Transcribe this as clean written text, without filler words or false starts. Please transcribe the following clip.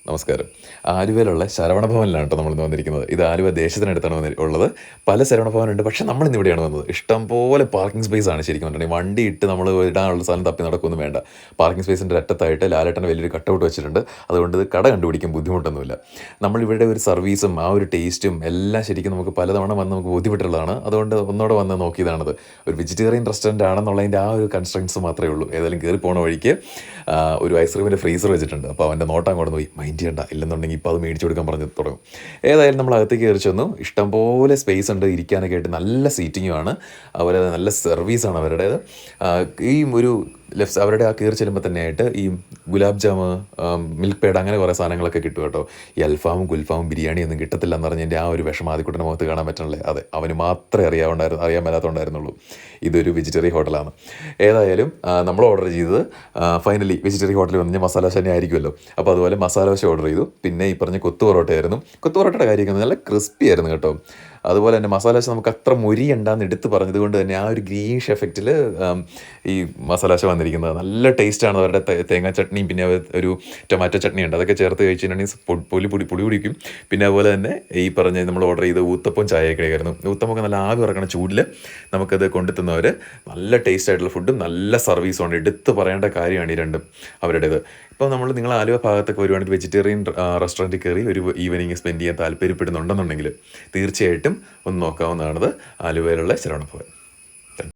നമസ്കാരം. ആലുവയിലുള്ള ശരവണഭവനിലാണ് കേട്ടോ നമ്മളിന്ന് വന്നിരിക്കുന്നത്. ഇത് ആലുവ ദേശത്തിനടുത്താണ് ഉള്ളത്. പല ശരവണഭവനുണ്ട്. പക്ഷേ നമ്മളിന്ന് ഇവിടെയാണ് വന്നത്. ഇഷ്ടംപോലെ പാർക്കിംഗ് സ്പേസ് ആണ് ശരിക്കും പറഞ്ഞിട്ടുണ്ടെങ്കിൽ. വണ്ടി ഇട്ട് നമ്മൾ ഇടാനുള്ള സ്ഥലം തപ്പി നടക്കുകയൊന്നും വേണ്ട. പാർക്കിംഗ് സ്പേസിൻ്റെ അറ്റത്തായിട്ട് ലാലേട്ടൻ്റെ വലിയൊരു കട്ടൗട്ട് വെച്ചിട്ടുണ്ട്. അതുകൊണ്ട് ഇത് കട കണ്ടുപിടിക്കാൻ ബുദ്ധിമുട്ടൊന്നുമില്ല. നമ്മളിവിടെ ഒരു സർവീസും ആ ഒരു ടേസ്റ്റും എല്ലാം ശരിക്കും നമുക്ക് പലതവണ വന്ന് നമുക്ക് ബോധ്യപ്പെട്ടുള്ളതാണ്. അതുകൊണ്ട് ഒന്നുകൂടെ വന്ന് നോക്കിയതാണത്. ഒരു വെജിറ്റേറിയൻ റെസ്റ്റോറൻ്റ് ആണെന്നുള്ളതിൻ്റെ ആ ഒരു കൺസ്ട്രക്ട്സ് മാത്രമേ ഉള്ളൂ. ഏതായാലും കയറി പോണ വഴിക്ക് ഒരു ഐസ്ക്രീമിൻ്റെ ഫ്രീസർ വെച്ചിട്ടുണ്ട്. അപ്പോൾ അവൻ്റെ നോട്ടം അങ്ങോട്ട് പോയി മൈൻഡ് ചെയ്യണ്ട, ഇല്ലെന്നുണ്ടെങ്കിൽ ഇപ്പോൾ അത് മേടിച്ചു കൊടുക്കാൻ പറഞ്ഞ് തുടങ്ങും. ഏതായാലും നമ്മൾ അകത്തേക്ക് കയറി ചെന്നു. ഇഷ്ടംപോലെ സ്പേസ് ഉണ്ട് ഇരിക്കാനൊക്കെ ആയിട്ട്. നല്ല സീറ്റിങ്ങുമാണ്. അതുപോലെ നല്ല സർവീസാണ് അവരുടേത്. ഈ ഒരു അവരുടെ ആ കയറി ചെല്ലുമ്പോൾ തന്നെയായിട്ട് ഈ ഗുലാബ് ജാമ്, മിൽക്ക് പേഡ് അങ്ങനെ കുറേ സാധനങ്ങളൊക്കെ കിട്ടും കേട്ടോ. ഈ അൽഫാമും കുൽഫാമും ബിരിയാണിയൊന്നും കിട്ടത്തില്ല എന്ന് പറഞ്ഞതിൻ്റെ ആ ഒരു വിഷമം ആദ്യക്കുട്ടൻ്റെ മുഖത്ത് കാണാൻ പറ്റണല്ലേ. അതെ, അവന് മാത്രമേ അറിയാൻ മേലാത്തതുണ്ടായിരുന്നുള്ളൂ ഇതൊരു വെജിറ്റേറിയൻ ഹോട്ടലാണ്. ഏതായാലും നമ്മൾ ഓർഡർ ചെയ്തത് ഫൈനലി വെജിറ്റേറിയൻ ഹോട്ടലിൽ വന്ന് മസാല ദോശ തന്നെ ആയിരിക്കുമല്ലോ. അപ്പോൾ അതുപോലെ മസാല ദോശ ഓർഡർ ചെയ്തു. പിന്നെ ഈ പറഞ്ഞ കൊത്തു പൊറോട്ടയായിരുന്നു. കൊത്തു പൊറോട്ടയുടെ കാര്യമൊക്കെ നല്ല ക്രിസ്പി ആയിരുന്നു കേട്ടോ. അതുപോലെ തന്നെ മസാല ദോശ നമുക്ക് അത്ര മൊരിയുണ്ടാന്ന് എടുത്ത് പറഞ്ഞതുകൊണ്ട് തന്നെ ആ ഒരു ഗ്രീനിഷ് എഫക്റ്റിൽ ഈ മസാല ദോശ വന്നിരിക്കുന്നത് നല്ല ടേസ്റ്റാണ്. അവരുടെ തേങ്ങാ ചട്നിയും പിന്നെ ഒരു ടൊമാറ്റോ ചട്നി ഉണ്ട്. അതൊക്കെ ചേർത്ത് കഴിച്ചിട്ടുണ്ടെങ്കിൽ പുളി പിടിക്കും. പിന്നെ അതുപോലെ തന്നെ ഈ പറഞ്ഞ നമ്മൾ ഓർഡർ ചെയ്ത ഊത്തപ്പം ചായയൊക്കെ ആയിരുന്നു. ഊത്തപ്പൊക്കെ നല്ല ആവി ഇറക്കണ ചൂടിൽ നമുക്കത് കൊണ്ടുത്തുന്നവർ നല്ല ടേസ്റ്റ് ആയിട്ടുള്ള ഫുഡും നല്ല സർവീസും ഉണ്ട്. എടുത്ത് പറയേണ്ട കാര്യമാണ് ഈ രണ്ടും അവരുടേത്. ഇപ്പോൾ നിങ്ങൾ ആലുവ ഭാഗത്തൊക്കെ വരുവാണെങ്കിൽ വെജിറ്റേറിയൻ റെസ്റ്റോറൻറ്റിൽ കയറി ഒരു ഈവനിങ് സ്പെൻഡ് ചെയ്യാൻ താല്പര്യപ്പെടുന്നുണ്ടെന്നുണ്ടെങ്കിൽ തീർച്ചയായിട്ടും ഒന്ന് നോക്കാവുന്നതാണത് ആലുവയിലുള്ള ശരവണഭവൻ.